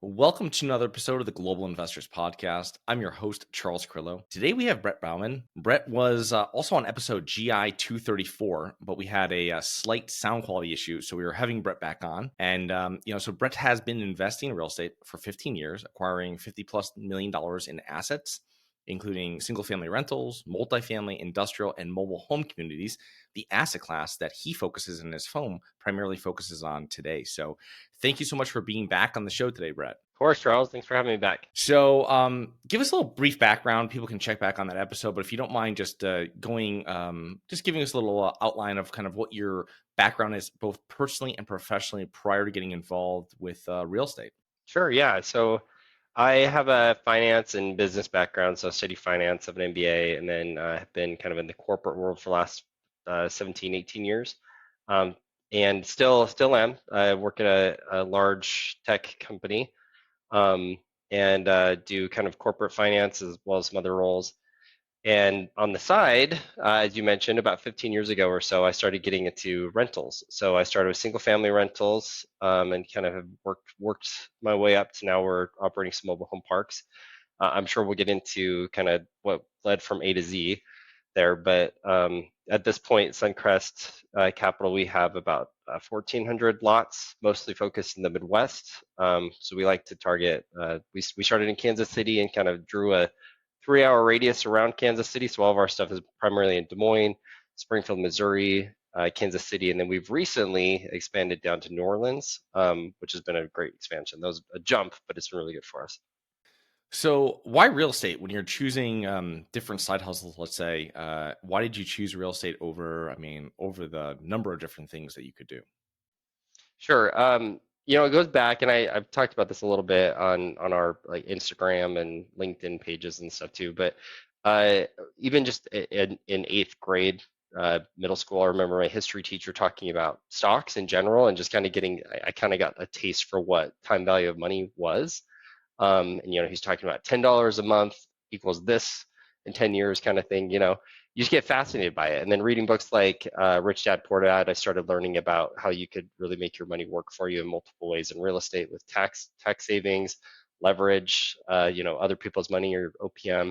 Welcome to another episode of the Global Investors Podcast. I'm your host, Charles Carillo. Today we have Brett Bowman. Brett was also on episode GI234, but we had a slight sound quality issue, so we were having Brett back on. And, so Brett has been investing in real estate for 15 years, acquiring $50 plus million in assets, including single family rentals, multifamily, industrial, and mobile home communities. The asset class that he focuses in his home primarily focuses on today. So thank you so much for being back on the show today, Brett. Of course, Charles. Thanks for having me back. So, give us a little brief background. People can check back on that episode, but if you don't mind, just giving us a little outline of kind of what your background is, both personally and professionally, prior to getting involved with real estate. Sure. Yeah. So I have a finance and business background. So I studied finance, have an MBA, and then have been kind of in the corporate world for the last 17, 18 years. And still am. I work at a large tech company and do kind of corporate finance as well as some other roles. And on the side, as you mentioned, about 15 years ago or so, I started getting into rentals. So I started with single family rentals and kind of have worked my way up to now we're operating some mobile home parks. I'm sure we'll get into kind of what led from A to Z there, but at this point, Suncrest Capital, we have about 1,400 lots, mostly focused in the Midwest. So we like to target, we started in Kansas City and kind of drew a 3-hour radius around Kansas City. So all of our stuff is primarily in Des Moines, Springfield, Missouri, Kansas City, and then we've recently expanded down to New Orleans, which has been a great expansion. That was a jump, but it's been really good for us. So, why real estate when you're choosing different side hustles? Let's say, why did you choose real estate over the number of different things that you could do? Sure. It goes back, and I've talked about this a little bit on our like Instagram and LinkedIn pages and stuff too. But even just in eighth grade, middle school, I remember my history teacher talking about stocks in general, and just kind of I kind of got a taste for what time value of money was. And he's talking about $10 a month equals this in 10 years, kind of thing. You just get fascinated by it. And then reading books like Rich Dad Poor Dad, I started learning about how you could really make your money work for you in multiple ways in real estate with tax savings, leverage, other people's money or OPM.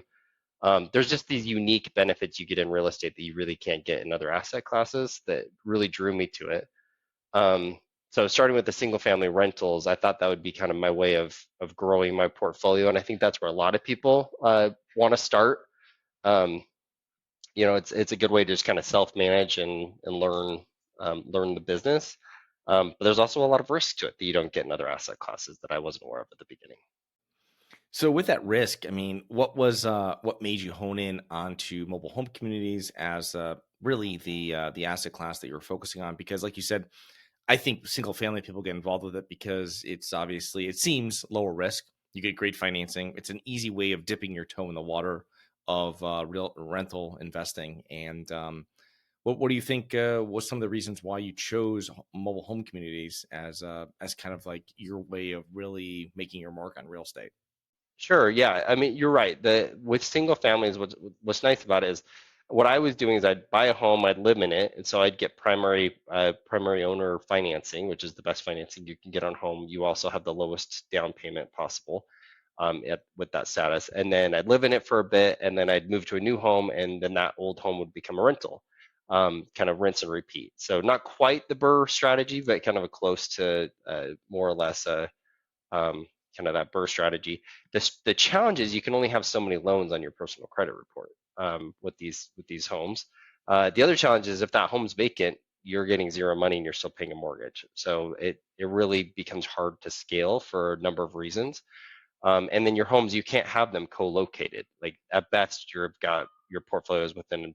There's just these unique benefits you get in real estate that you really can't get in other asset classes that really drew me to it. So starting with the single family rentals, I thought that would be kind of my way of growing my portfolio. And I think that's where a lot of people want to start. It's a good way to just kind of self-manage and learn the business. But there's also a lot of risk to it that you don't get in other asset classes that I wasn't aware of at the beginning. So, with that risk, what made you hone in onto mobile home communities as really the asset class that you were focusing on? Because, like you said, I think single family people get involved with it because it seems lower risk. You get great financing. It's an easy way of dipping your toe in the water of real rental investing. And what do you think was some of the reasons why you chose mobile home communities as kind of like your way of really making your mark on real estate? Sure, yeah. I mean, you're right. With single families, what's nice about it is what I was doing is I'd buy a home, I'd live in it, and so I'd get primary owner financing, which is the best financing you can get on home. You also have the lowest down payment possible with that status. And then I'd live in it for a bit, and then I'd move to a new home, and then that old home would become a rental, kind of rinse and repeat. So not quite the Burr strategy, but kind of a close to more or less kind of that Burr strategy. The challenge is you can only have so many loans on your personal credit report with these homes. The other challenge is if that home's vacant, you're getting zero money and you're still paying a mortgage. So it really becomes hard to scale for a number of reasons. And then your homes, you can't have them co-located. Like at best, you've got your portfolios within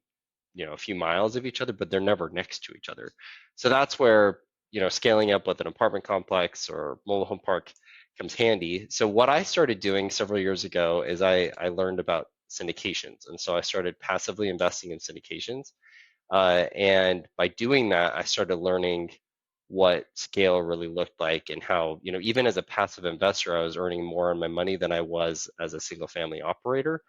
a few miles of each other, but they're never next to each other. So that's where scaling up with an apartment complex or mobile home park comes handy. So what I started doing several years ago is I learned about syndications. And so I started passively investing in syndications. And by doing that, I started learning what scale really looked like and how, even as a passive investor, I was earning more on my money than I was as a single family operator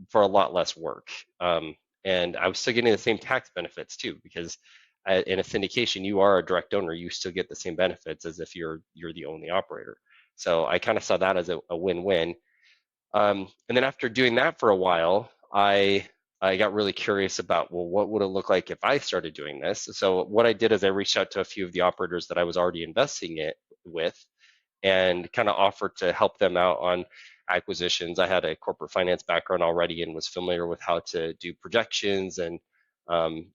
for a lot less work. And I was still getting the same tax benefits too, because in a syndication, you are a direct owner. You still get the same benefits as if you're the only operator. So I kind of saw that as a win-win. And then after doing that for a while, I got really curious about, well, what would it look like if I started doing this? So what I did is I reached out to a few of the operators that I was already investing it with, and kind of offered to help them out on acquisitions. I had a corporate finance background already and was familiar with how to do projections and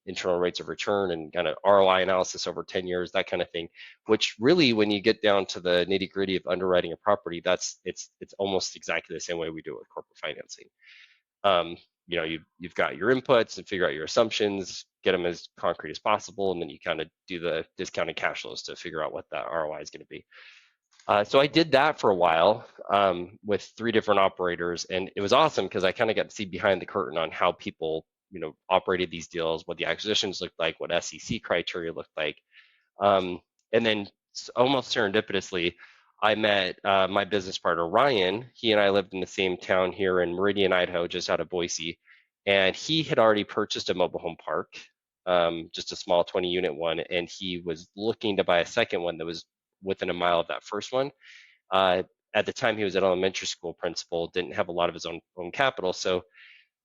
internal rates of return and kind of ROI analysis over 10 years, that kind of thing. Which really, when you get down to the nitty gritty of underwriting a property, it's almost exactly the same way we do it with corporate financing. Um, you've got your inputs and figure out your assumptions, get them as concrete as possible, and then you kind of do the discounted cash flows to figure out what that ROI is going to be. So I did that for a while with 3 different operators, and it was awesome because I kind of got to see behind the curtain on how people, operated these deals, what the acquisitions looked like, what SEC criteria looked like, um, and then almost serendipitously, I met my business partner Ryan. He and I lived in the same town here in Meridian, Idaho, just out of Boise, and he had already purchased a mobile home park, just a small 20-unit one, and he was looking to buy a second one that was within a mile of that first one. At the time, he was an elementary school principal, didn't have a lot of his own capital, so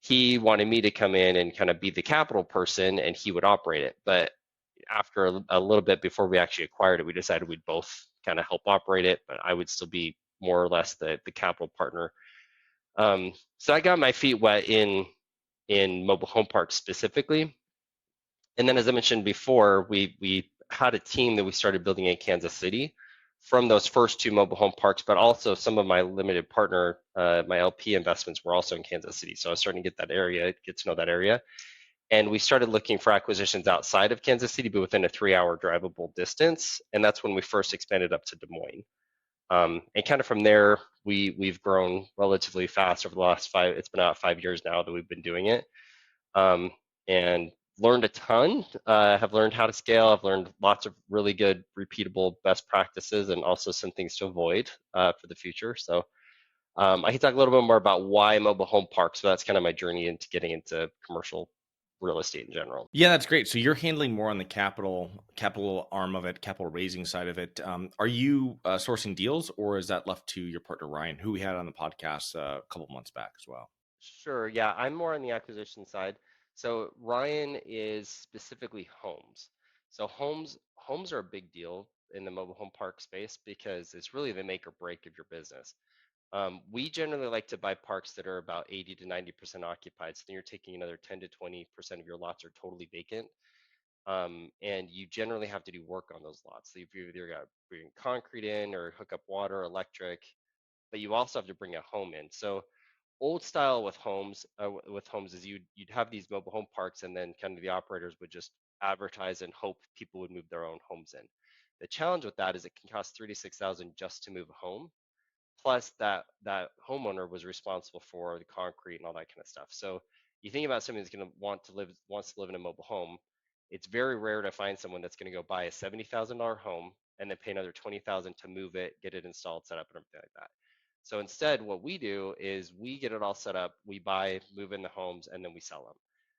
he wanted me to come in and kind of be the capital person, and he would operate it. But after a little bit before we actually acquired it, we decided we'd both kind of help operate it, but I would still be more or less the capital partner. So I got my feet wet in mobile home parks specifically. And then, as I mentioned before, we had a team that we started building in Kansas City from those first 2 mobile home parks, but also some of my limited partner, my LP investments were also in Kansas City. So I was starting to get to know that area. And we started looking for acquisitions outside of Kansas City, but within a 3-hour drivable distance. And that's when we first expanded up to Des Moines. And kind of from there, we've grown relatively fast over the last 5. It's been about 5 years now that we've been doing it, and learned a ton. Have learned how to scale. I've learned lots of really good, repeatable best practices, and also some things to avoid for the future. So I can talk a little bit more about why mobile home parks. So that's kind of my journey into getting into commercial real estate in general. Yeah, that's great. So you're handling more on the capital arm of it, capital raising side of it. Are you sourcing deals, or is that left to your partner Ryan, who we had on the podcast a couple months back as well? Sure. Yeah, I'm more on the acquisition side. So Ryan is specifically homes. So homes are a big deal in the mobile home park space because it's really the make or break of your business. We generally like to buy parks that are about 80 to 90% occupied. So then you're taking another 10 to 20% of your lots are totally vacant. And you generally have to do work on those lots. So you've either got to bring concrete in or hook up water, electric, but you also have to bring a home in. So old style with homes is you'd have these mobile home parks, and then kind of the operators would just advertise and hope people would move their own homes in. The challenge with that is it can cost 3 to 6 thousand just to move a home, plus that homeowner was responsible for the concrete and all that kind of stuff. So you think about somebody that's going to wants to live in a mobile home. It's very rare to find someone that's going to go buy a $70,000 home and then pay another 20,000 to move it, get it installed, set up, and everything like that. So instead, what we do is we get it all set up, we buy, move in the homes, and then we sell them.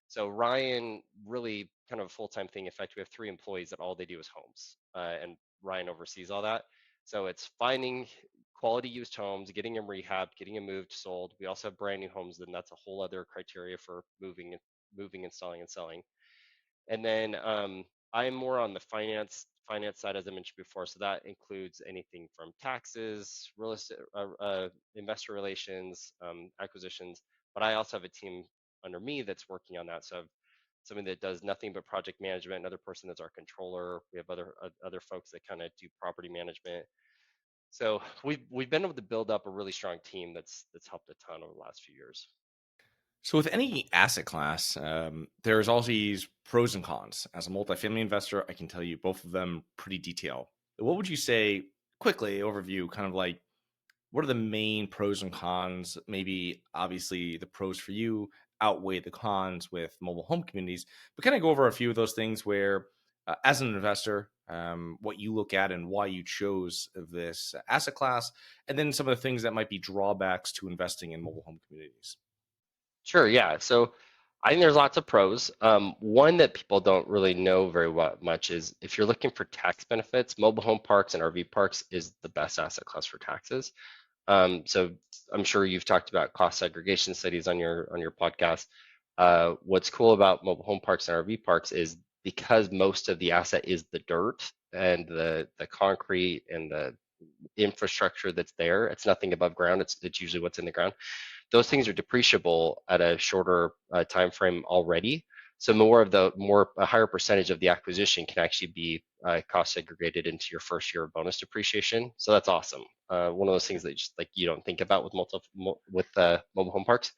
So Ryan really kind of a full-time thing. In fact, we have 3 employees that all they do is homes, and Ryan oversees all that. So it's finding quality used homes, getting them rehabbed, getting them moved, sold. We also have brand new homes, then that's a whole other criteria for moving, installing, and selling. And then I'm more on the finance side, as I mentioned before. So that includes anything from taxes, real estate, investor relations, acquisitions. But I also have a team under me that's working on that. So I've somebody that does nothing but project management, another person that's our controller. We have other folks that kind of do property management. So we've been able to build up a really strong team that's helped a ton over the last few years. So, with any asset class, there's always pros and cons. As a multifamily investor, I can tell you both of them pretty detailed. What would you say, quickly overview, kind of like what are the main pros and cons? Maybe obviously the pros for you outweigh the cons with mobile home communities, but kind of go over a few of those things where, as an investor, what you look at and why you chose this asset class, and then some of the things that might be drawbacks to investing in mobile home communities. Sure, yeah. So I think there's lots of pros. One that people don't really know very much is if you're looking for tax benefits, mobile home parks and RV parks is the best asset class for taxes. So I'm sure you've talked about cost segregation studies on your podcast. What's cool about mobile home parks and RV parks is because most of the asset is the dirt and the concrete and the infrastructure that's there. It's nothing above ground. It's usually what's in the ground. Those things are depreciable at a shorter time frame already. So a higher percentage of the acquisition can actually be cost segregated into your first year of bonus depreciation. So that's awesome. One of those things that just like you don't think about with mobile home parks.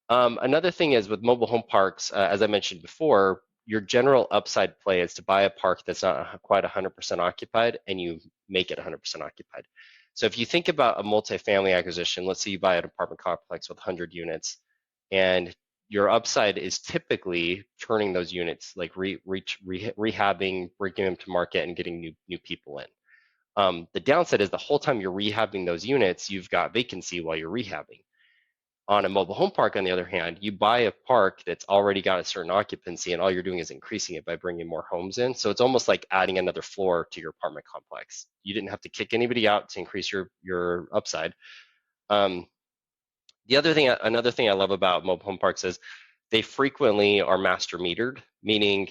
Another thing is with mobile home parks, as I mentioned before, your general upside play is to buy a park that's not quite 100% occupied and you make it 100% occupied. So if you think about a multifamily acquisition, let's say you buy an apartment complex with 100 units and your upside is typically turning those units, like rehabbing, bringing them to market and getting new people in. The downside is the whole time you're rehabbing those units, you've got vacancy while you're rehabbing. On a mobile home park, on the other hand, you buy a park that's already got a certain occupancy, and all you're doing is increasing it by bringing more homes in. So it's almost like adding another floor to your apartment complex. You didn't have to kick anybody out to increase your upside. Um, another thing I love about mobile home parks is they frequently are master metered, meaning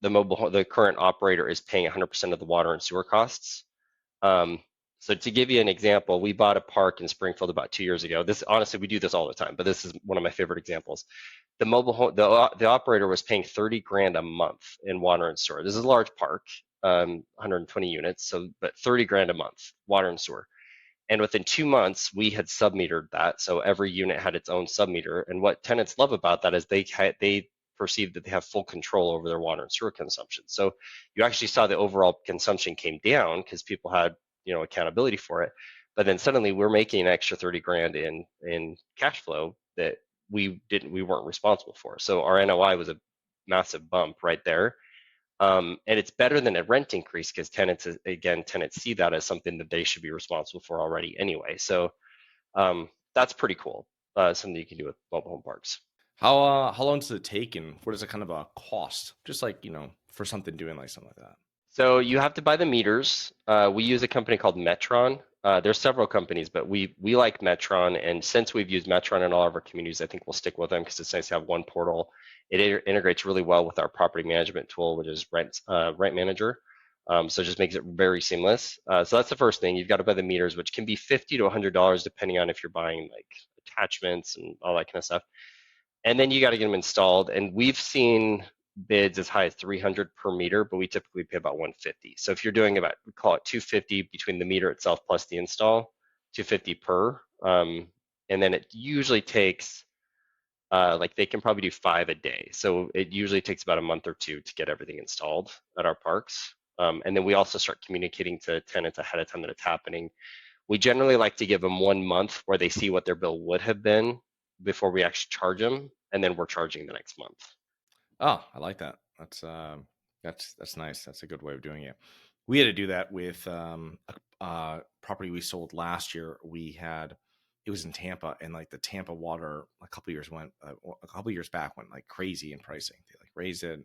the current operator is paying 100% of the water and sewer costs. Um, so to give you an example, we bought a park in Springfield about 2 years ago. This honestly, we do this all the time, but this is one of my favorite examples. The mobile home, the operator was paying 30 grand a month in water and sewer. This is a large park, 120 units, so but 30 grand a month, water and sewer. And within 2 months, we had submetered that. So every unit had its own submeter. And what tenants love about that is they perceive that they have full control over their water and sewer consumption. So you actually saw the overall consumption came down because people had, accountability for it. But then suddenly we're making an extra 30 grand in cash flow that we weren't responsible for. So our NOI was a massive bump right there. And it's better than a rent increase because tenants see that as something that they should be responsible for already anyway. So that's pretty cool. Something you can do with mobile home parks. How long does it take, and what is it kind of a cost? Just like for something doing like something like that. So you have to buy the meters. We use a company called Metron. There's several companies, but we like Metron, and since we've used Metron in all of our communities, I think we'll stick with them because it's nice to have one portal. It integrates really well with our property management tool, which is Rent Manager. So it just makes it very seamless. So that's the first thing. You've got to buy the meters, which can be $50 to $100 depending on if you're buying like attachments and all that kind of stuff. And then you got to get them installed. And we've seen bids as high as 300 per meter, but we typically pay about 150. So if you're doing about, we call it 250 between the meter itself plus the install, 250 per. And then it usually takes, like they can probably do 5 a day. So it usually takes about a month or two to get everything installed at our parks. And then we also start communicating to tenants ahead of time that it's happening. We generally like to give them 1 month where they see what their bill would have been before we actually charge them, and then we're charging the next month. Oh, I like that. That's nice. That's a good way of doing it. We had to do that with a property we sold last year. It was in Tampa, and like the Tampa water a couple years back went like crazy in pricing. They like raised it,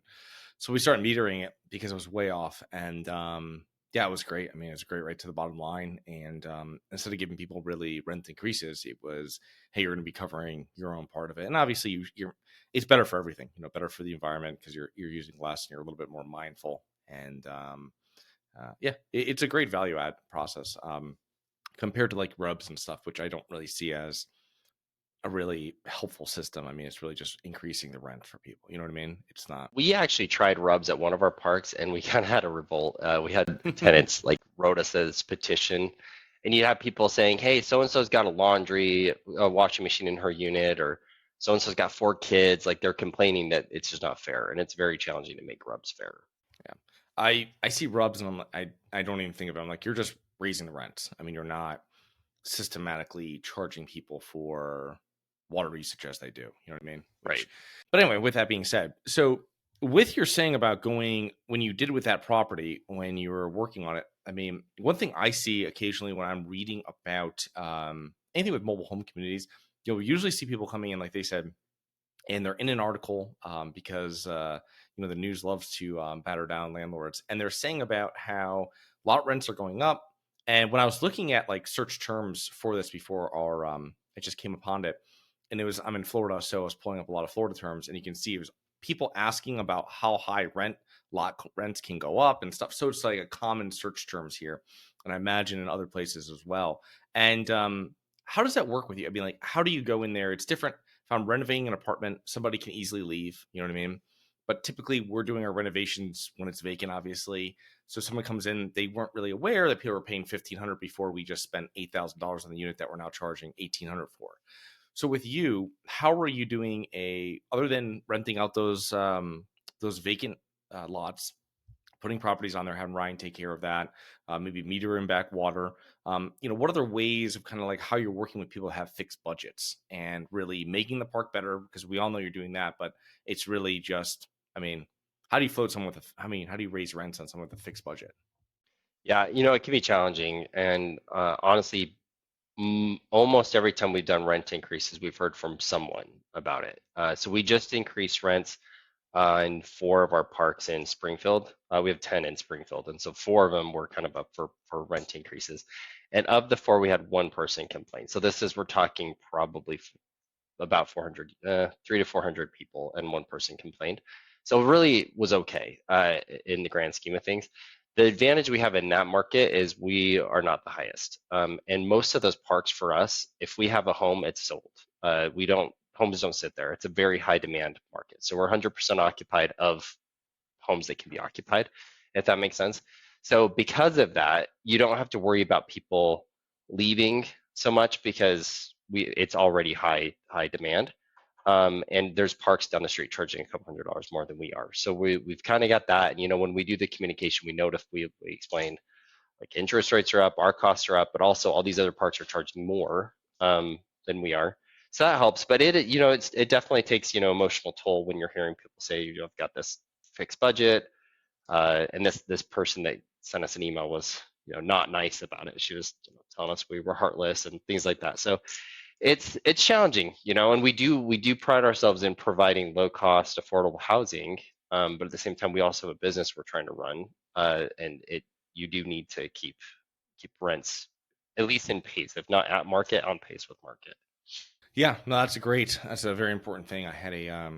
so we started metering it because it was way off. And yeah, it was great. I mean, it was great right to the bottom line. And instead of giving people really rent increases, it was, hey, you're going to be covering your own part of it. And obviously, you're it's better for everything. Better for the environment because you're using less and you're a little bit more mindful. And yeah, it's a great value add process compared to like rubs and stuff, which I don't really see as a really helpful system. I mean, it's really just increasing the rent for people. You know what I mean? It's not. We actually tried rubs at one of our parks, and we kind of had a revolt. We had tenants like wrote us this petition, and you have people saying, "Hey, so and so's got a washing machine in her unit, or so and so's got 4 kids." Like they're complaining that it's just not fair, and it's very challenging to make rubs fair. Yeah, I see rubs and I don't even think of it. I'm like, you're just raising the rent. I mean, you're not systematically charging people for water usage as they do. You know what I mean? Right. But anyway, with that being said, so with your saying about going when you did with that property when you were working on it, I mean, one thing I see occasionally when I'm reading about anything with mobile home communities, you'll usually see people coming in like they said, and they're in an article because the news loves to batter down landlords, and they're saying about how lot rents are going up. And when I was looking at like search terms for this before our I just came upon it, and it was I'm in Florida, so I was pulling up a lot of Florida terms, and you can see it was people asking about how high lot rents can go up and stuff. So it's like a common search terms here, and I imagine in other places as well. And how does that work with you? I mean, like, how do you go in there? It's different. If I'm renovating an apartment, somebody can easily leave. You know what I mean? But typically, we're doing our renovations when it's vacant, obviously. So someone comes in, they weren't really aware that people were paying $1,500 before we just spent $8,000 on the unit that we're now charging $1,800 for. So with you, how are you doing other than renting out those vacant lots, putting properties on there, having Ryan take care of that, maybe metering back water. What other ways of kind of like how you're working with people who have fixed budgets and really making the park better? Because we all know you're doing that, but it's really just, I mean, how do you float someone with, how do you raise rents on someone with a fixed budget? Yeah, it can be challenging, and honestly, almost every time we've done rent increases, we've heard from someone about it. So we just increased rents in four of our parks in Springfield. We have 10 in Springfield, and so four of them were kind of up for rent increases. And of the four, we had one person complain. So we're talking probably about 400, 3 to 400 people, and one person complained. So it really was okay in the grand scheme of things. The advantage we have in that market is we are not the highest. And most of those parks for us, if we have a home, it's sold. Homes don't sit there. It's a very high demand market. So we're 100% occupied of homes that can be occupied, if that makes sense. So because of that, you don't have to worry about people leaving so much because it's already high demand. And there's parks down the street charging a couple $100 more than we are. So we've kind of got that. And when we do the communication, we explain like interest rates are up, our costs are up, but also all these other parks are charging more than we are. So that helps. But it definitely takes emotional toll when you're hearing people say I've got this fixed budget, and this person that sent us an email was not nice about it. She was telling us we were heartless and things like that. So it's challenging, and we do pride ourselves in providing low cost, affordable housing. But at the same time, we also have a business we're trying to run, and you do need to keep rents at least in pace, if not at market, on pace with market. Yeah, no, that's a very important thing. I had a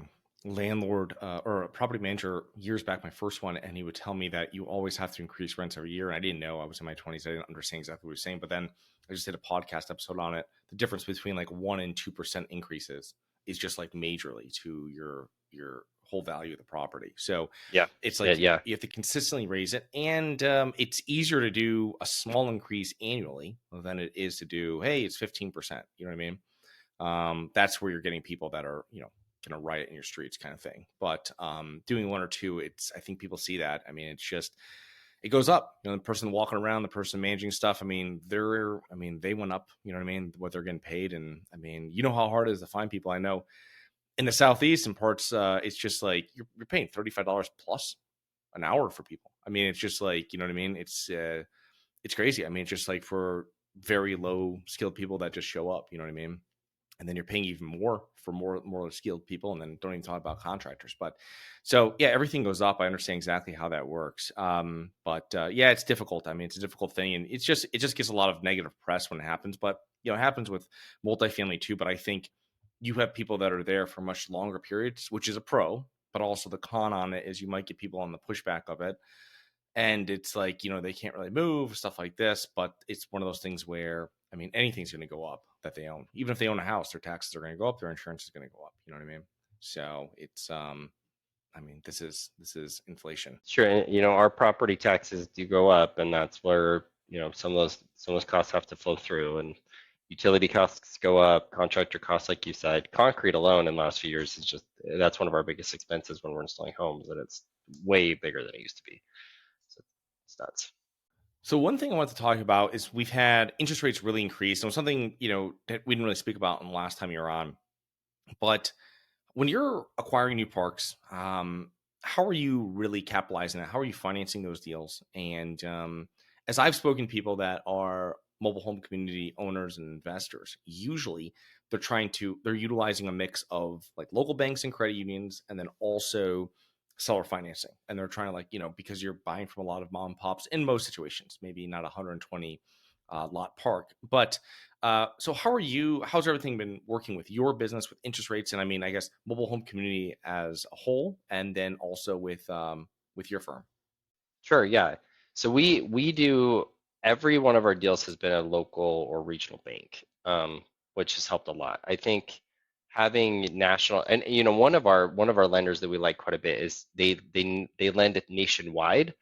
landlord or a property manager years back, my first one, and he would tell me that you always have to increase rents every year. And I didn't know. I was in my 20s. I didn't understand exactly what he was saying. But then I just did a podcast episode on it. The difference between like 1% and 2% increases is just like majorly to your whole value of the property. So Yeah, it's yeah, like yeah. you have to consistently raise it, and it's easier to do a small increase annually than it is to do, hey, it's 15%. You know what I mean? That's where you're getting people that are, going to riot in your streets kind of thing. But doing one or two, I think people see that. I mean, it's just, it goes up. The person walking around, the person managing stuff. I mean, they went up. You know what I mean? What they're getting paid, and I mean, you know how hard it is to find people. I know in the southeast and parts, it's just like you're paying $35 plus an hour for people. I mean, it's just like, you know what I mean? It's crazy. I mean, it's just like for very low skilled people that just show up. You know what I mean? And then you're paying even more for more skilled people, and then don't even talk about contractors. But so yeah, everything goes up. I understand exactly how that works. But yeah, it's difficult. I mean, it's a difficult thing, and it just gets a lot of negative press when it happens. But it happens with multifamily too. But I think you have people that are there for much longer periods, which is a pro. But also the con on it is you might get people on the pushback of it, and it's like, they can't really move, stuff like this. But it's one of those things where, I mean, anything's going to go up that they own. Even if they own a house, their taxes are going to go up, their insurance is going to go up. You know what I mean? So it's I mean, this is inflation. Sure. And, our property taxes do go up, and that's where, some of those costs have to flow through, and utility costs go up, contractor costs, like you said. Concrete alone in the last few years is that's one of our biggest expenses when we're installing homes, and it's way bigger than it used to be. So it's nuts. So one thing I want to talk about is we've had interest rates really increase, and something that we didn't really speak about in the last time you were on. But when you're acquiring new parks, how are you really capitalizing that? How are you financing those deals? And as I've spoken to people that are mobile home community owners and investors, usually they're utilizing a mix of like local banks and credit unions, and then also seller financing. And they're trying to, like, because you're buying from a lot of mom and pops in most situations, maybe not 120 lot park, but so how's everything been working with your business with interest rates, and I mean, I guess mobile home community as a whole, and then also with your firm? Sure, yeah. So we do every one of our deals has been a local or regional bank, which has helped a lot. I think having national and one of our lenders that we like quite a bit is they lend it nationwide,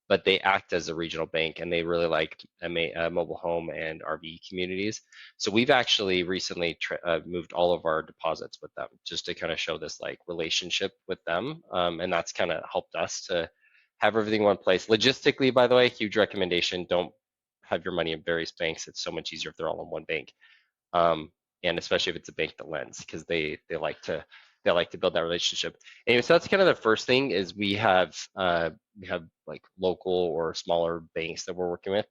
but they act as a regional bank and they really like mobile home and RV communities. So we've actually recently moved all of our deposits with them just to kind of show this like relationship with them, and that's kind of helped us to have everything in one place. Logistically, by the way, huge recommendation. Don't have your money in various banks. It's so much easier if they're all in one bank. Um, and especially if it's a bank that lends, because they like to build that relationship. Anyway, so that's kind of the first thing is we have like local or smaller banks that we're working with.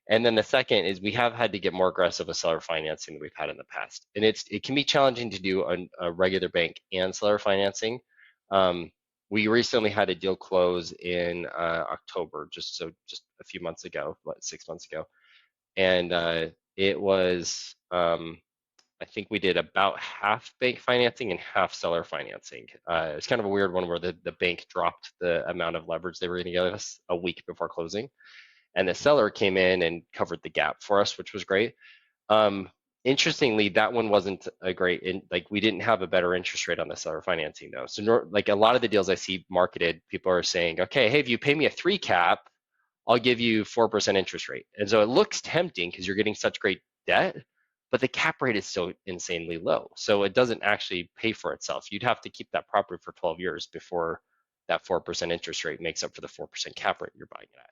And then the second is we have had to get more aggressive with seller financing than we've had in the past. And it can be challenging to do a regular bank and seller financing. Um, we recently had a deal close in October, just a few months ago, what, 6 months ago, and it was I think we did about half bank financing and half seller financing. It's kind of a weird one where the bank dropped the amount of leverage they were going to give us a week before closing, and the seller came in and covered the gap for us, which was great. Um, Interestingly, that one wasn't a great, like we didn't have a better interest rate on the seller financing though. So like a lot of the deals I see marketed, people are saying, okay, hey, if you pay me a 3 cap, I'll give you 4% interest rate. And so it looks tempting because you're getting such great debt, but the cap rate is so insanely low. So it doesn't actually pay for itself. You'd have to keep that property for 12 years before that 4% interest rate makes up for the 4% cap rate you're buying it at.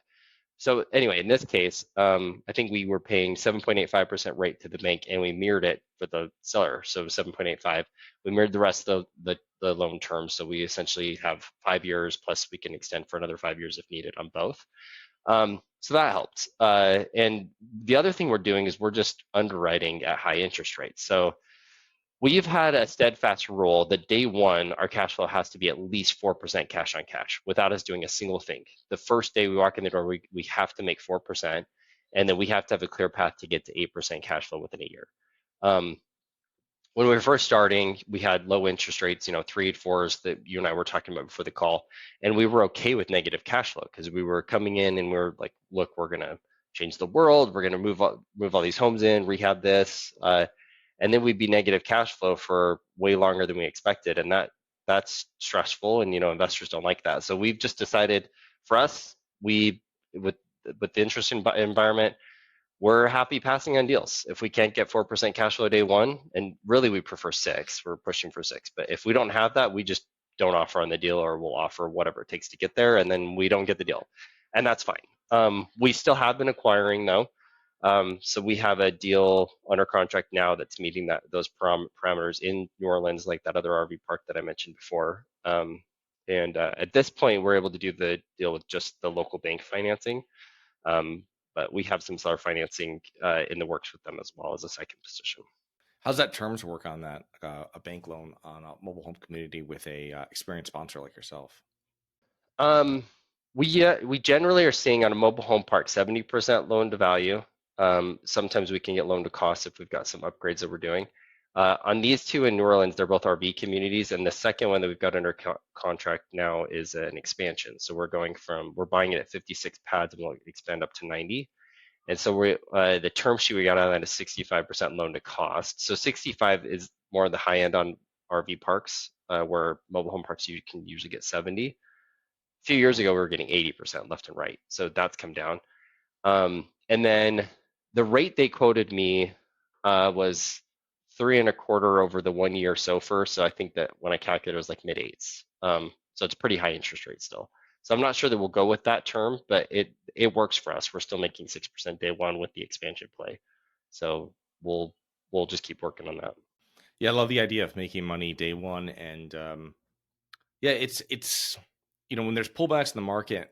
So anyway, in this case, I think we were paying 7.85% rate to the bank, and we mirrored it for the seller. So 7.85. We mirrored the rest of the loan terms. So we essentially have 5 years plus we can extend for another 5 years if needed on both. So that helps. And the other thing we're doing is we're just underwriting at high interest rates. So we've had a steadfast rule that day one, our cash flow has to be at least 4% cash on cash without us doing a single thing. The first day we walk in the door, we have to make 4%, and then we have to have a clear path to get to 8% cash flow within a year. When we were first starting, we had low interest rates, 3 4s that you and I were talking about before the call, and we were okay with negative cash flow because we were coming in and we were like, look, we're gonna change the world, we're gonna move all these homes in, rehab this, and then we'd be negative cash flow for way longer than we expected, and that's stressful, and investors don't like that. So we've just decided, for us, we with the interest environment, we're happy passing on deals. If we can't get 4% cash flow day one, and really we prefer 6, we're pushing for 6. But if we don't have that, we just don't offer on the deal, or we'll offer whatever it takes to get there, and then we don't get the deal. And that's fine. We still have been acquiring though. So we have a deal under contract now that's meeting those parameters in New Orleans, like that other RV park that I mentioned before. And at this point, we're able to do the deal with just the local bank financing. But we have some seller financing in the works with them as well as a second position. How's that terms work on that, a bank loan on a mobile home community with a experienced sponsor like yourself? Um, we generally are seeing on a mobile home park 70% loan to value. Sometimes we can get loan to cost if we've got some upgrades that we're doing. On these two in New Orleans, they're both RV communities, and the second one that we've got under contract now is an expansion. So we're buying it at 56 pads and we'll expand up to 90. And so the term sheet we got on that is 65% loan to cost. So 65 is more on the high end on RV parks, where mobile home parks you can usually get 70. A few years ago, we were getting 80% left and right. So that's come down. And then the rate they quoted me was 3.25 over the 1 year SOFR. So I think that when I calculated, it was like mid-8s. So it's pretty high interest rate still. So I'm not sure that we'll go with that term, but it works for us. We're still making 6% day one with the expansion play. So we'll just keep working on that. Yeah, I love the idea of making money day one, and yeah, it's when there's pullbacks in the market,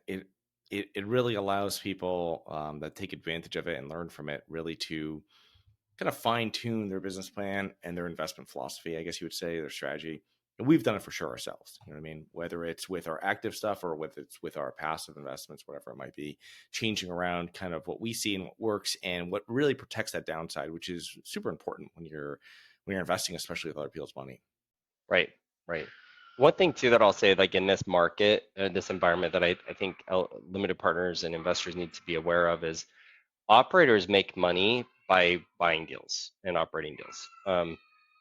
it really allows people that take advantage of it and learn from it really to kind of fine tune their business plan and their investment philosophy, I guess you would say, their strategy. And we've done it for sure ourselves. You know what I mean? Whether it's with our active stuff or whether it's with our passive investments, whatever it might be, changing around kind of what we see and what works and what really protects that downside, which is super important when you're investing, especially with other people's money. Right, right. One thing too that I'll say, like in this market, this environment that I think limited partners and investors need to be aware of is operators make money by buying deals and operating deals.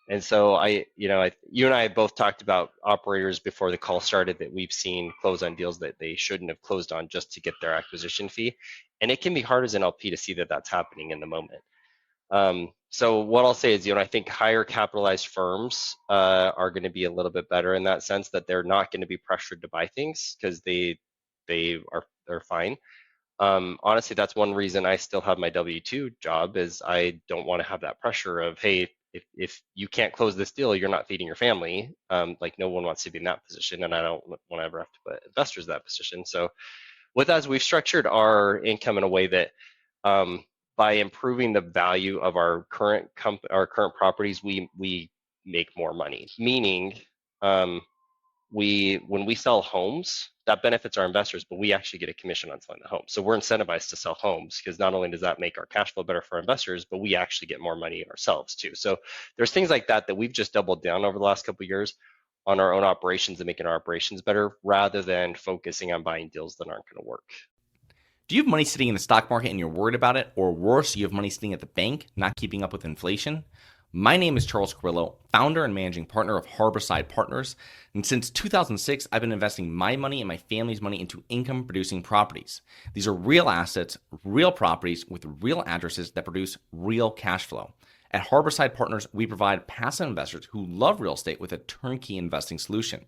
And so you and I both talked about operators before the call started that we've seen close on deals that they shouldn't have closed on just to get their acquisition fee. And it can be hard as an LP to see that that's happening in the moment. So what I'll say is, I think higher capitalized firms are going to be a little bit better in that sense that they're not going to be pressured to buy things because they're fine. Honestly, that's one reason I still have my W-2 job is I don't want to have that pressure of, hey, if you can't close this deal, you're not feeding your family. Like no one wants to be in that position, and I don't want to ever have to put investors in that position. So with us, we've structured our income in a way that by improving the value of our current properties, we make more money. Meaning, um, when we sell homes, that benefits our investors, but we actually get a commission on selling the home. So we're incentivized to sell homes because not only does that make our cash flow better for our investors, but we actually get more money ourselves too. So there's things like that that we've just doubled down over the last couple of years on our own operations and making our operations better rather than focusing on buying deals that aren't going to work. Do you have money sitting in the stock market and you're worried about it? Or worse, you have money sitting at the bank, not keeping up with inflation? My name is Charles Carillo, founder and managing partner of Harborside Partners. And since 2006, I've been investing my money and my family's money into income producing properties. These are real assets, real properties with real addresses that produce real cash flow. At Harborside Partners, we provide passive investors who love real estate with a turnkey investing solution.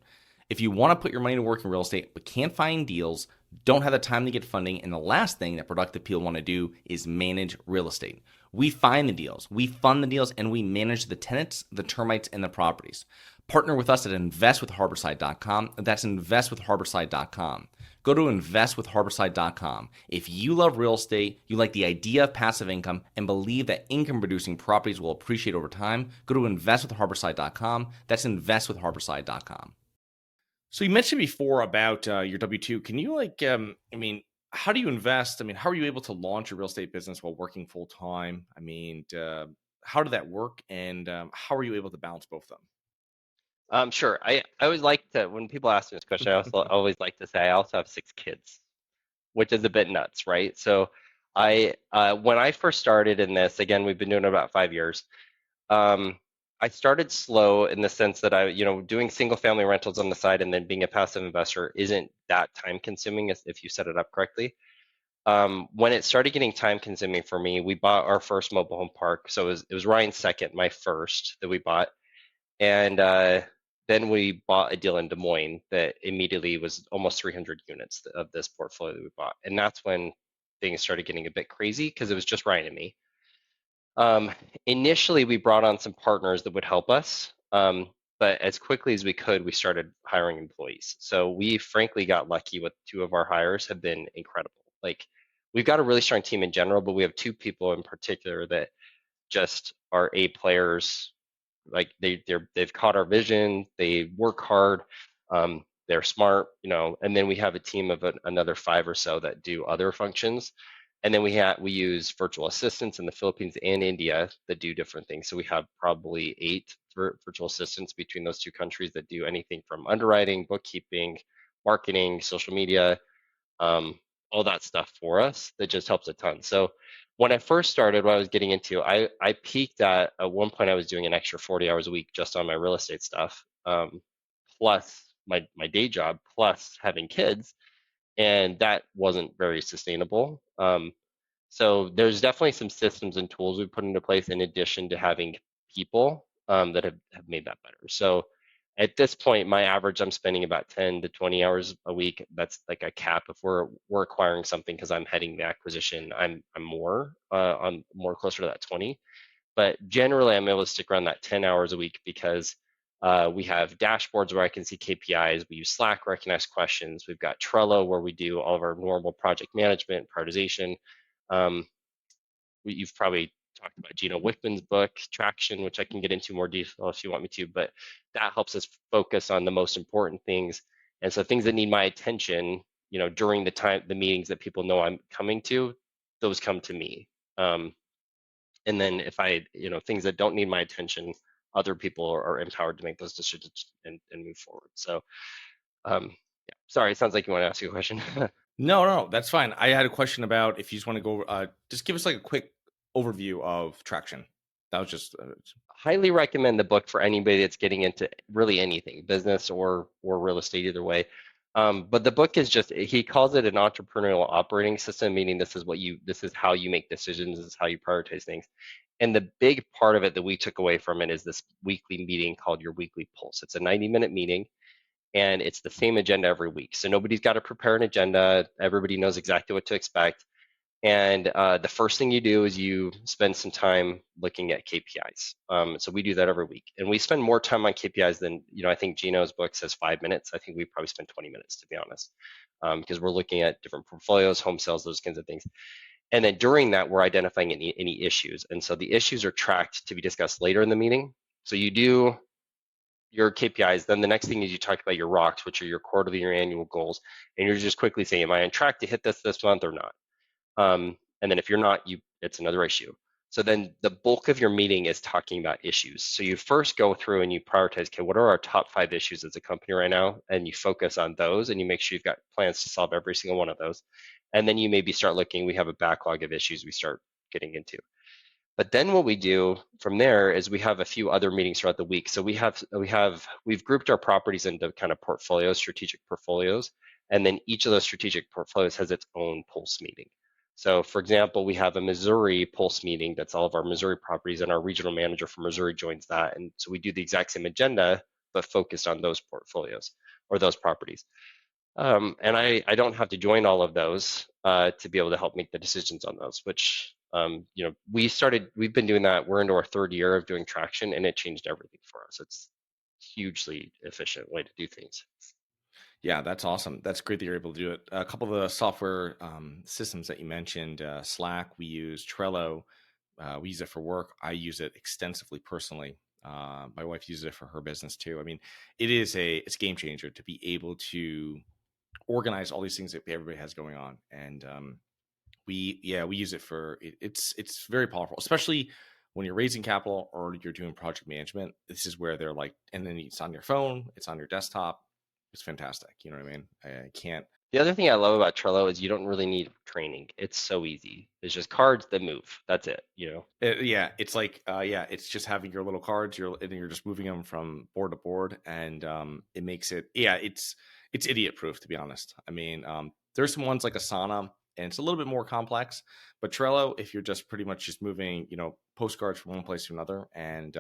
If you want to put your money to work in real estate but can't find deals, don't have the time to get funding, and the last thing that productive people want to do is manage real estate. We find the deals, we fund the deals, and we manage the tenants, the termites, and the properties. Partner with us at investwithharborside.com. That's investwithharborside.com. Go to investwithharborside.com. If you love real estate, you like the idea of passive income, and believe that income producing properties will appreciate over time, go to investwithharborside.com. That's investwithharborside.com. So you mentioned before about your W-2. Can you how do you invest? I mean, how are you able to launch a real estate business while working full time? I mean, how did that work, and how are you able to balance both of Sure. I always like to, when people ask me this question, I also them? always like to say I also have 6 kids, which is a bit nuts, right? So when I first started in this, again, we've been doing it about 5 years. Um, I started slow in the sense that doing single family rentals on the side and then being a passive investor isn't that time consuming if you set it up correctly. When it started getting time consuming for me, we bought our first mobile home park. So it was Ryan's second, my first that we bought. And then we bought a deal in Des Moines that immediately was almost 300 units of this portfolio that we bought. And that's when things started getting a bit crazy because it was just Ryan and me. Um, Initially, we brought on some partners that would help us. But as quickly as we could, we started hiring employees. So we frankly got lucky with 2 of our hires have been incredible. Like we've got a really strong team in general, but we have 2 people in particular that just are A players. Like they've caught our vision, they work hard, they're smart, and then we have a team of another 5 or so that do other functions. And then we use virtual assistants in the Philippines and India that do different things. So we have probably 8 virtual assistants between those 2 countries that do anything from underwriting, bookkeeping, marketing, social media, um, all that stuff for us that just helps a ton. So when I first started, what I was getting into, I peaked at one point I was doing an extra 40 hours a week just on my real estate stuff, plus my day job, plus having kids, and that wasn't very sustainable. So there's definitely some systems and tools we put into place in addition to having people that have made that better. So at this point, my average, I'm spending about 10 to 20 hours a week. That's like a cap. If we're acquiring something because I'm heading the acquisition, I'm more on more closer to that 20. But generally, I'm able to stick around that 10 hours a week because We have dashboards where I can see KPIs. We use Slack where I can ask questions. We've got Trello where we do all of our normal project management, prioritization. Um, you've probably talked about Gino Wickman's book, Traction, which I can get into more detail if you want me to, but that helps us focus on the most important things. And so things that need my attention, during the meetings that people know I'm coming to, those come to me. And then if things that don't need my attention, other people are empowered to make those decisions and move forward. So, yeah, sorry, it sounds like you want to ask you a question. No, no, that's fine. I had a question about if you just want to go, just give us like a quick overview of traction. That was just, Highly recommend the book for anybody that's getting into really anything, business or real estate, either way. But the book is just, he calls it an entrepreneurial operating system, meaning this is how you make decisions, this is how you prioritize things. And the big part of it that we took away from it is this weekly meeting called your weekly pulse. It's a 90-minute meeting and it's the same agenda every week. So nobody's got to prepare an agenda. Everybody knows exactly what to expect. And the first thing you do is you spend some time looking at KPIs. So we do that every week, and we spend more time on KPIs than I think Gino's book says 5 minutes. I think we probably spend 20 minutes, to be honest, because we're looking at different portfolios, home sales, those kinds of things. And then during that, we're identifying any issues, and so the issues are tracked to be discussed later in the meeting. So you do your KPIs. Then the next thing is you talk about your rocks, which are your quarterly or annual goals, and you're just quickly saying, am I on track to hit this month or not? And then if you're not, it's another issue. So then the bulk of your meeting is talking about issues. So you first go through and you prioritize, okay, what are our top 5 issues as a company right now? And you focus on those and you make sure you've got plans to solve every single one of those. And then you maybe start looking, we have a backlog of issues we start getting into. But then what we do from there is we have a few other meetings throughout the week. So we've grouped our properties into kind of portfolios, strategic portfolios, and then each of those strategic portfolios has its own pulse meeting. So for example, we have a Missouri pulse meeting that's all of our Missouri properties, and our regional manager for Missouri joins that. And so we do the exact same agenda, but focused on those portfolios or those properties. And I don't have to join all of those to be able to help make the decisions on those, which, we've been doing that. We're into our 3rd year of doing traction, and it changed everything for us. It's hugely efficient way to do things. yeah, that's awesome. That's great that you're able to do it. A couple of the software systems that you mentioned, Slack, we use Trello. We use it for work. I use it extensively personally. My wife uses it for her business too. I mean, it's a game changer to be able to organize all these things that everybody has going on. And we use it it's very powerful, especially when you're raising capital or you're doing project management. This is where they're like, and then it's on your phone, it's on your desktop. It's fantastic. You know what I mean? I can't. The other thing I love about Trello is you don't really need training. It's so easy. It's just cards that move. That's it. Yeah, it's like it's just having your little cards. You're just moving them from board to board, and it makes it. Yeah, it's idiot proof, to be honest. I mean, there's some ones like Asana, and it's a little bit more complex. But Trello, if you're just pretty much just moving, postcards from one place to another, and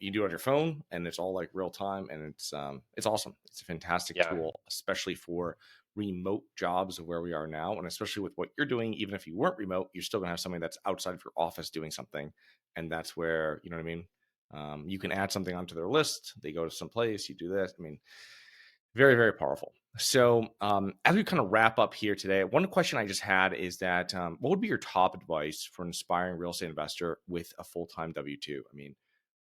you do it on your phone, and it's all like real time, and it's awesome. It's a fantastic Yeah. tool, especially for remote jobs of where we are now, and especially with what you're doing. Even if you weren't remote, you're still gonna have somebody that's outside of your office doing something, and that's where, you know what I mean. You can add something onto their list. They go to some place. You do this. I mean, very, very powerful. So, as we kind of wrap up here today, one question I just had is that what would be your top advice for an aspiring real estate investor with a full-time W-2? I mean,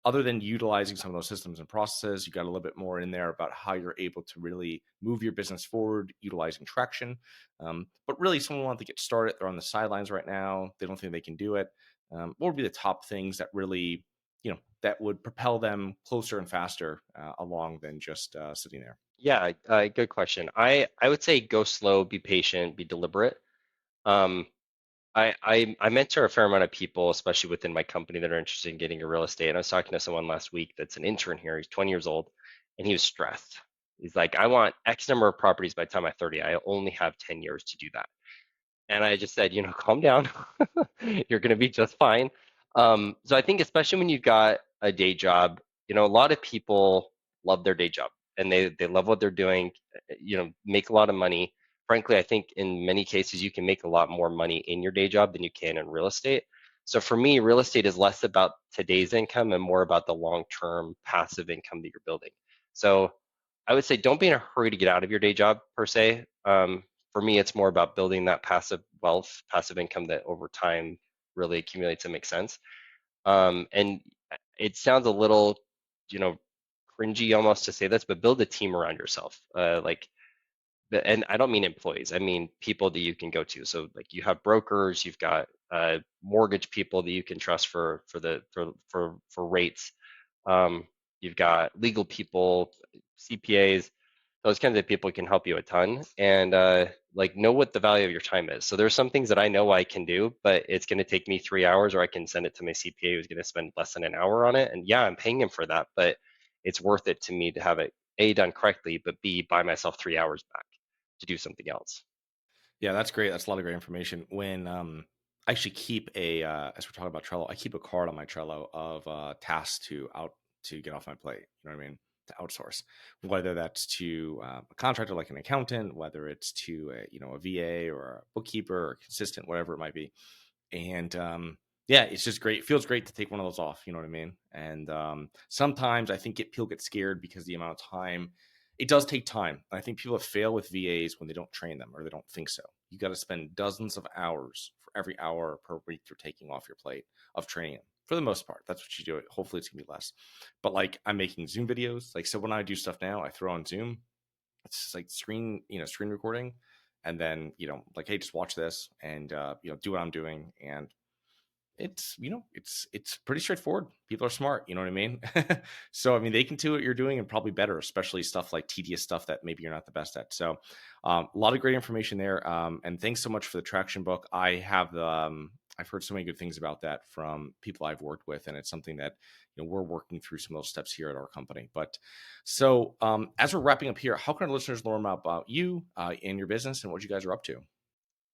other than utilizing some of those systems and processes, you got a little bit more in there about how you're able to really move your business forward utilizing traction. But really, someone wants to get started. They're on the sidelines right now. They don't think they can do it. What would be the top things that really, that would propel them closer and faster along than just sitting there? Yeah, good question. I would say go slow, be patient, be deliberate. Um, I mentor a fair amount of people, especially within my company, that are interested in getting a real estate. And I was talking to someone last week that's an intern here. He's 20 years old, and he was stressed. He's like, I want X number of properties by the time I'm 30. I only have 10 years to do that. And I just said, calm down. You're going to be just fine. So I think especially when you've got a day job, a lot of people love their day job and they love what they're doing, make a lot of money. Frankly, I think in many cases you can make a lot more money in your day job than you can in real estate. So for me, real estate is less about today's income and more about the long-term passive income that you're building. So I would say don't be in a hurry to get out of your day job per se. For me, it's more about building that passive wealth, passive income that over time really accumulates and makes sense. And it sounds a little, you know, cringy almost to say this, but build a team around yourself. And I don't mean employees, I mean people that you can go to. So like you have brokers, you've got mortgage people that you can trust for rates. You've got legal people, CPAs, those kinds of people can help you a ton. And like know what the value of your time is. So there's some things that I know I can do, but it's going to take me 3 hours, or I can send it to my CPA who's going to spend less than an hour on it. And yeah, I'm paying him for that, but it's worth it to me to have it A, done correctly, but B, buy myself 3 hours back to do something else. Yeah, that's great. That's a lot of great information. When I actually keep a as we're talking about Trello, I keep a card on my Trello of tasks to get off my plate. You know what I mean? To outsource, whether that's to a contractor like an accountant, whether it's to a VA or a bookkeeper or consistent, whatever it might be. And yeah, it's just great. It feels great to take one of those off. You know what I mean? And sometimes I think people get scared because the amount of time. It does take time. I think people fail with VAs when they don't train them or they don't think so. You got to spend dozens of hours for every hour per week you're taking off your plate of training them. For the most part, that's what you do. Hopefully, it's gonna be less. But like I'm making Zoom videos. Like so, when I do stuff now, I throw on Zoom. It's just like screen recording, and then like, hey, just watch this and do what I'm doing, and it's pretty straightforward. People are smart, you know what I mean? So I mean they can do what you're doing and probably better, especially stuff like tedious stuff that maybe you're not the best at. So a lot of great information there. And thanks so much for the traction book. I've heard so many good things about that from people I've worked with, and it's something that we're working through some of those steps here at our company. But so as we're wrapping up here, how can our listeners learn more about you and your business and what you guys are up to?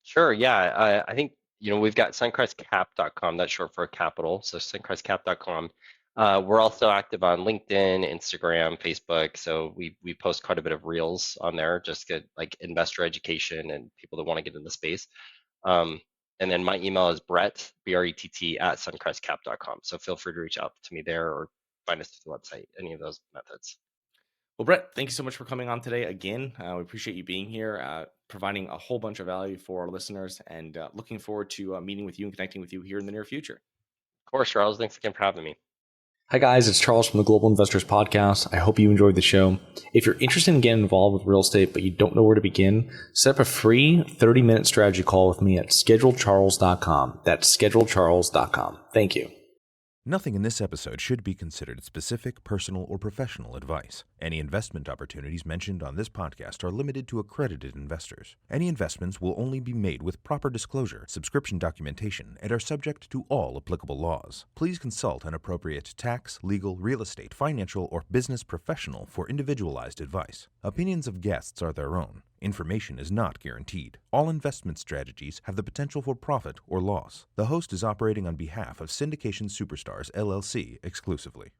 Sure. Yeah. I think, we've got suncrestcap.com. That's short for capital. So suncrestcap.com. We're also active on LinkedIn, Instagram, Facebook. So we post quite a bit of reels on there, just get like investor education and people that want to get in the space. Um, and then my email is Brett, BRETT at suncrestcap.com. So feel free to reach out to me there or find us through the website, any of those methods. Well, Brett, thank you so much for coming on today again. We appreciate you being here, providing a whole bunch of value for our listeners, and looking forward to meeting with you and connecting with you here in the near future. Of course, Charles. Thanks again for having me. Hi, guys. It's Charles from the Global Investors Podcast. I hope you enjoyed the show. If you're interested in getting involved with real estate, but you don't know where to begin, set up a free 30-minute strategy call with me at schedulecharles.com. That's schedulecharles.com. Thank you. Nothing in this episode should be considered specific, personal, or professional advice. Any investment opportunities mentioned on this podcast are limited to accredited investors. Any investments will only be made with proper disclosure, subscription documentation, and are subject to all applicable laws. Please consult an appropriate tax, legal, real estate, financial, or business professional for individualized advice. Opinions of guests are their own. Information is not guaranteed. All investment strategies have the potential for profit or loss. The host is operating on behalf of Syndication Superstars LLC exclusively.